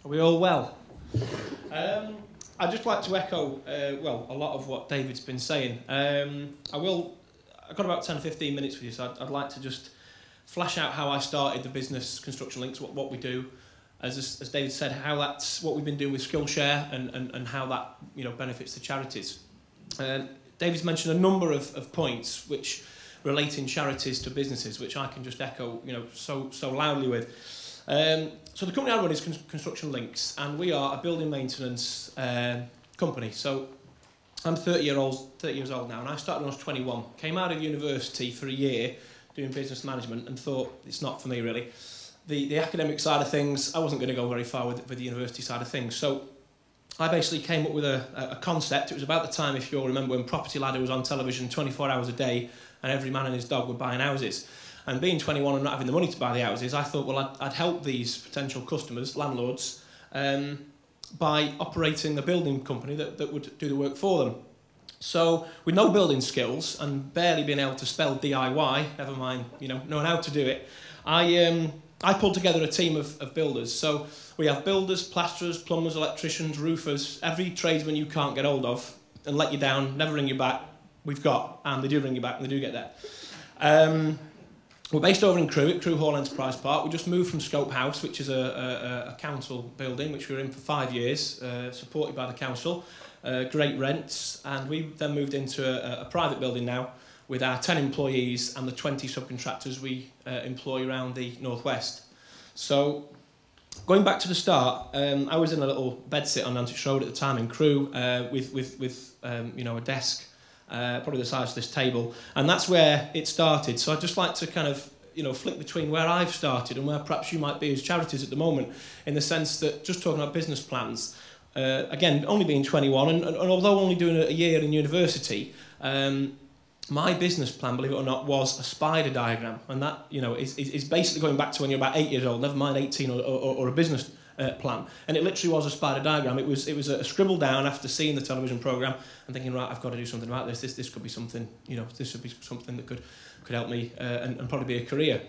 Are we all well? I'd just like to echo, a lot of what David's been saying. I've got about 10 or 15 minutes with you, so I'd like to just flash out how I started the business Construction Linx, what we do. As David said, how that's what we've been doing with SkillShare and how that benefits the charities. David's mentioned a number of points which relating charities to businesses, which I can just echo so loudly with. So the company I run is Construction Linx, and we are a building maintenance company. So I'm 30 years old now, and I started when I was 21. Came out of university for a year doing business management and thought it's not for me really. The academic side of things, I wasn't going to go very far with the university side of things. So I basically came up with a concept. It was about the time, if you all remember, when Property Ladder was on television 24 hours a day and every man and his dog were buying houses. And being 21 and not having the money to buy the houses, I thought, well, I'd help these potential customers, landlords, by operating a building company that would do the work for them. So with no building skills and barely being able to spell DIY, never mind knowing how to do it, I pulled together a team of builders. So we have builders, plasterers, plumbers, electricians, roofers, every tradesman you can't get hold of and let you down, never ring you back, we've got, and they do ring you back and they do get there. We're based over in Crewe Hall Enterprise Park. We just moved from Scope House, which is a council building, which we were in for 5 years, supported by the council, great rents, and we then moved into a private building now with our 10 employees and the 20 subcontractors we employ around the northwest. So, going back to the start, I was in a little bedsit on Nantwich Road at the time in Crewe with a desk, probably the size of this table, and that's where it started. So I'd just like to kind of flick between where I've started and where perhaps you might be as charities at the moment, in the sense that just talking about business plans, again, only being 21 and although only doing a year in university, my business plan, believe it or not, was a spider diagram, and that is basically going back to when you're about 8 years old, never mind 18 or a business plan, and it literally was a spider diagram. It was a scribble down after seeing the television programme and thinking, right, I've got to do something about this. This could be something, this would be something that could help me and probably be a career.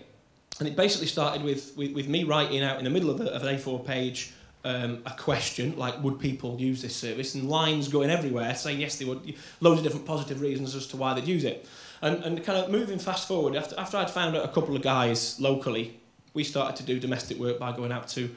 And it basically started with me writing out in the middle of an A4 page a question like, would people use this service, and lines going everywhere saying yes they would, loads of different positive reasons as to why they'd use it, and kind of moving fast forward, after I'd found out a couple of guys locally, we started to do domestic work by going out to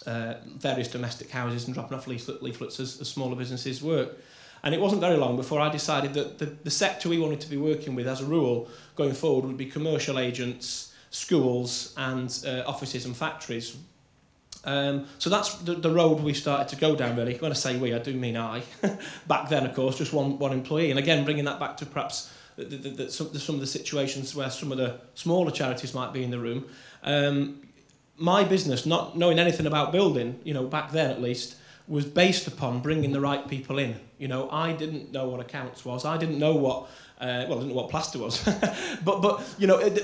various domestic houses and dropping off leaflets as smaller businesses work. And it wasn't very long before I decided that the sector we wanted to be working with as a rule going forward would be commercial agents, schools and offices and factories. So that's the road we started to go down, really. When I say we, I do mean I. Back then, of course, just one employee. And again, bringing that back to perhaps some of the situations where some of the smaller charities might be in the room. My business, not knowing anything about building, back then at least, was based upon bringing the right people in. I didn't know what accounts was. I didn't know what I didn't know what plaster was, but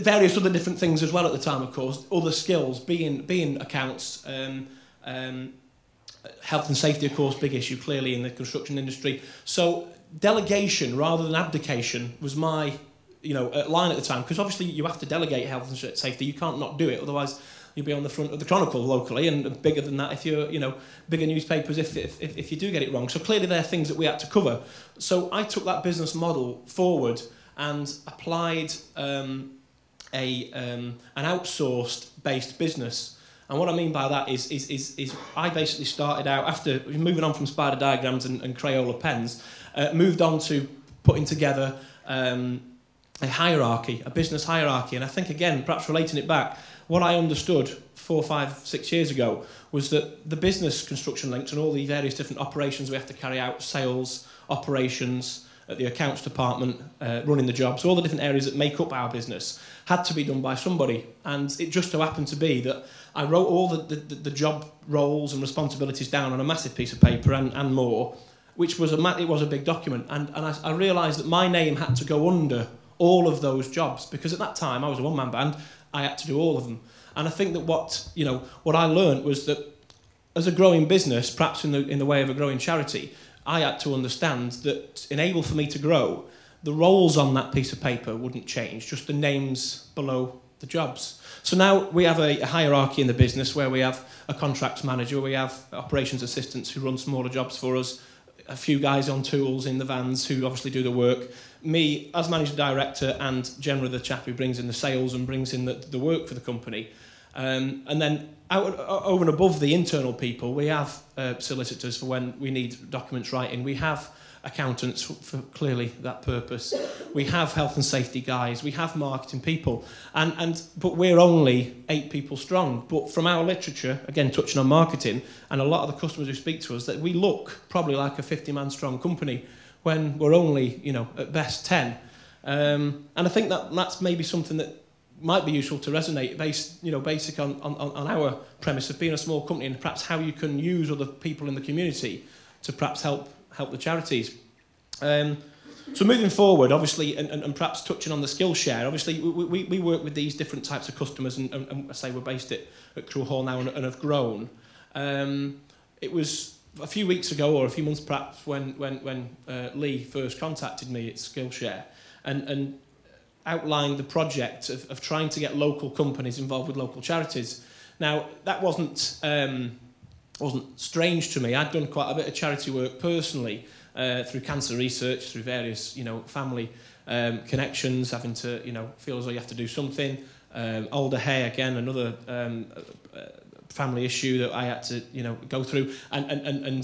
various other different things as well at the time, of course. Other skills, being accounts, health and safety, of course, big issue clearly in the construction industry. So delegation rather than abdication was my line at the time, because obviously you have to delegate health and safety. You can't not do it, otherwise you'll be on the front of the Chronicle locally, and bigger than that if you're, bigger newspapers if you do get it wrong. So clearly there are things that we had to cover. So I took that business model forward and applied an outsourced based business. And what I mean by that is I basically started out, after moving on from spider diagrams and Crayola pens, moved on to putting together a hierarchy, a business hierarchy. And I think, again, perhaps relating it back, what I understood 4, 5, 6 years ago was that the business Construction Linx and all the various different operations we have to carry out, sales, operations, at the accounts department, running the jobs, all the different areas that make up our business, had to be done by somebody. And it just so happened to be that I wrote all the job roles and responsibilities down on a massive piece of paper and more, which was it was a big document. And I realised that my name had to go under all of those jobs, because at that time I was a one-man band. I had to do all of them. And I think that what I learned was that as a growing business, perhaps in the way of a growing charity, I had to understand that to enable for me to grow, the roles on that piece of paper wouldn't change, just the names below the jobs. So now we have a hierarchy in the business where we have a contracts manager, we have operations assistants who run smaller jobs for us, a few guys on tools in the vans who obviously do the work, me as managing director, and generally the chap who brings in the sales and brings in the work for the company. And then over and above the internal people, we have solicitors for when we need documents writing. We have accountants for clearly that purpose. We have health and safety guys. We have marketing people. But we're only 8 people strong. But from our literature, again, touching on marketing, and a lot of the customers who speak to us, that we look probably like a 50-man strong company when we're only, at best 10. And I think that's maybe something that might be useful to resonate basic on our premise of being a small company, and perhaps how you can use other people in the community to perhaps help the charities. So moving forward, obviously, and perhaps touching on the SkillShare, obviously we work with these different types of customers, and I say we're based at Crewe Hall now and have grown. It was a few weeks ago, or a few months perhaps, when Lee first contacted me at SkillShare and outlined the project of trying to get local companies involved with local charities. Now, that wasn't strange to me. I'd done quite a bit of charity work personally through cancer research, through various, family connections, having to, feel as though you have to do something. Older Hay, again, another family issue that I had to, go through, and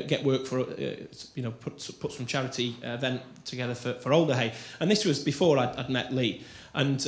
get work for, put some charity event together for Older Hay. And this was before I'd met Lee. And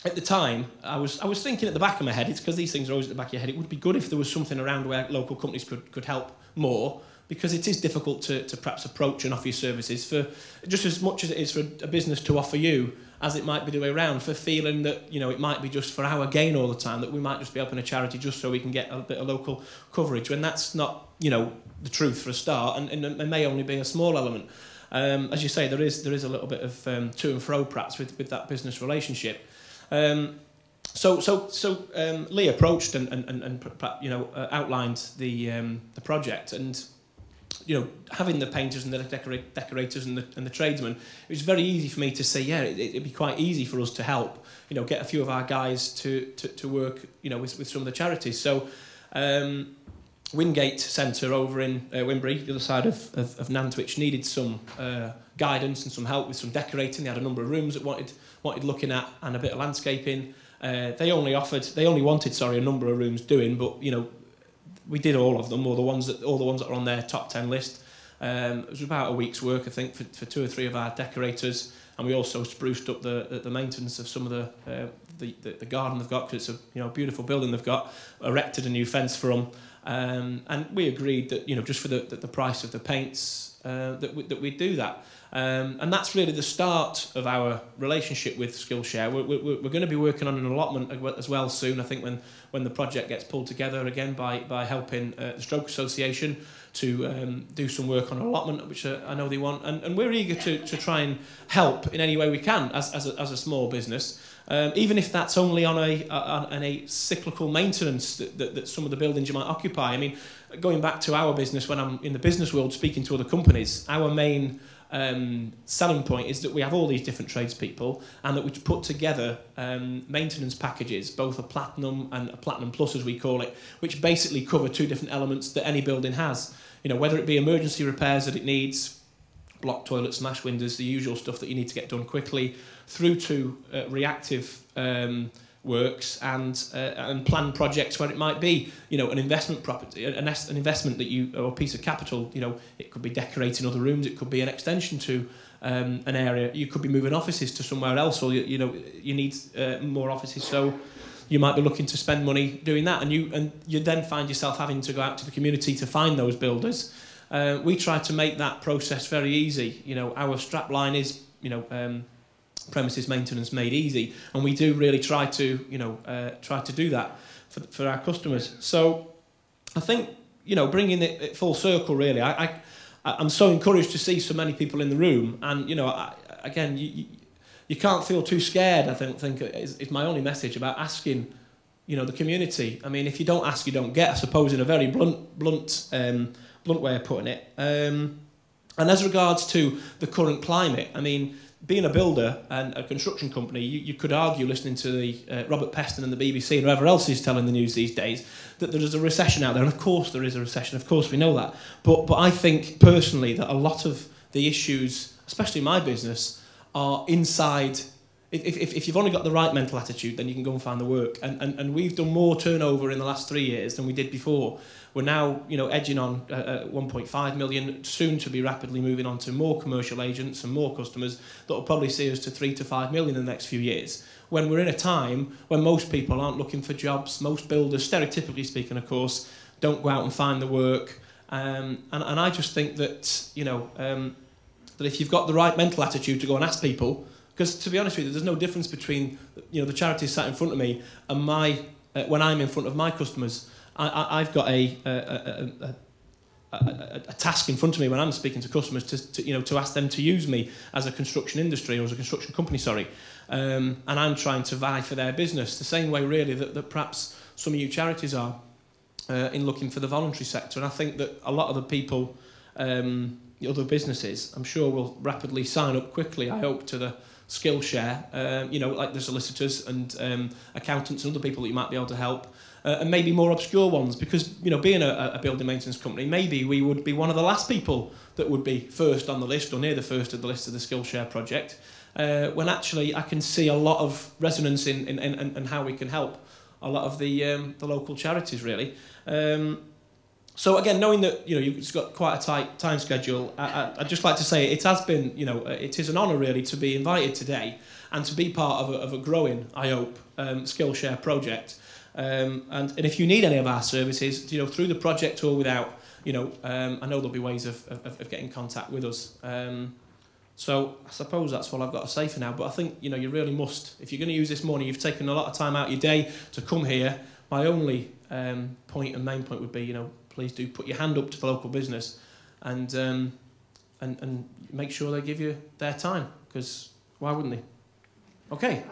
at the time, I was thinking at the back of my head, it's because these things are always at the back of your head, it would be good if there was something around where local companies could help more, because it is difficult to perhaps approach and offer your services for just as much as it is for a business to offer you, as it might be the way around, for feeling that, it might be just for our gain all the time, that we might just be helping a charity just so we can get a bit of local coverage, when that's not, the truth for a start, and it may only be a small element. As you say, there is a little bit of to and fro perhaps with that business relationship. So Lee approached and outlined the project, and having the painters and the decorators and the tradesmen, it was very easy for me to say, yeah, it'd be quite easy for us to help, get a few of our guys to work, with some of the charities. So Wingate Centre over in Wimbury, the other side of Nantwich, needed some guidance and some help with some decorating. They had a number of rooms that wanted looking at, and a bit of landscaping. They only wanted a number of rooms doing, but we did all of them, all the ones that are on their top 10 list. It was about a week's work, I think, for 2 or 3 of our decorators, and we also spruced up the maintenance of some of the garden they've got, because it's a beautiful building they've got. Erected a new fence for them, and we agreed that just for the price of the paints that we'd do that. And that's really the start of our relationship with SkillShare. We're going to be working on an allotment as well soon, I think, when the project gets pulled together again by helping the Stroke Association to do some work on an allotment, which I know they want. And we're eager to try and help in any way we can as a small business, even if that's only on a cyclical maintenance that some of the buildings you might occupy. I mean, going back to our business, when I'm in the business world speaking to other companies, our main selling point is that we have all these different tradespeople, and that we put together maintenance packages, both a platinum and a platinum plus, as we call it, which basically cover 2 different elements that any building has. Whether it be emergency repairs that it needs, block toilets, smash windows, the usual stuff that you need to get done quickly, through to reactive works and planned projects where it might be, an investment property, an investment that or a piece of capital. It could be decorating other rooms, it could be an extension to an area, you could be moving offices to somewhere else, or you need more offices, so you might be looking to spend money doing that, and you then find yourself having to go out to the community to find those builders. We try to make that process very easy. Our strapline is premises maintenance made easy, and we do really try to do that for our customers. So I think bringing it full circle, really, I'm so encouraged to see so many people in the room, and again, you can't feel too scared. I think is my only message about asking the community. I mean, if you don't ask, you don't get, I suppose, in a very blunt way of putting it. And as regards to the current climate, I mean, being a builder and a construction company, you could argue, listening to the Robert Peston and the BBC and whoever else is telling the news these days, that there is a recession out there. And of course there is a recession, of course we know that. But I think personally that a lot of the issues, especially in my business, are inside. If you've only got the right mental attitude, then you can go and find the work. And we've done more turnover in the last 3 years than we did before. We're now, edging on 1.5 million, soon to be rapidly moving on to more commercial agents and more customers that will probably see us to 3 to 5 million in the next few years. When we're in a time when most people aren't looking for jobs, most builders, stereotypically speaking, of course, don't go out and find the work. And I just think that, that if you've got the right mental attitude to go and ask people, because to be honest with you, there's no difference between the charities sat in front of me and when I'm in front of my customers. I've got a task in front of me when I'm speaking to customers to ask them to use me as a construction industry or as a construction company, and I'm trying to vie for their business the same way really that perhaps some of you charities are in looking for the voluntary sector. And I think that a lot of the people, the other businesses, I'm sure will rapidly sign up quickly, I hope, to the SkillShare, like the solicitors and accountants and other people that you might be able to help, and maybe more obscure ones, because being a building maintenance company, maybe we would be one of the last people that would be first on the list or near the first of the list of the SkillShare project, when actually I can see a lot of resonance in how we can help a lot of the local charities really. So again, knowing that you've got quite a tight time schedule, I'd just like to say it has been, it is an honour really to be invited today and to be part of a growing, I hope, SkillShare project. And if you need any of our services, through the project or without, I know there'll be ways of getting in contact with us. So I suppose that's all I've got to say for now. But I think you really must, if you're going to use this money, you've taken a lot of time out of your day to come here. My only main point would be, please do put your hand up to the local business and make sure they give you their time, because why wouldn't they? Okay.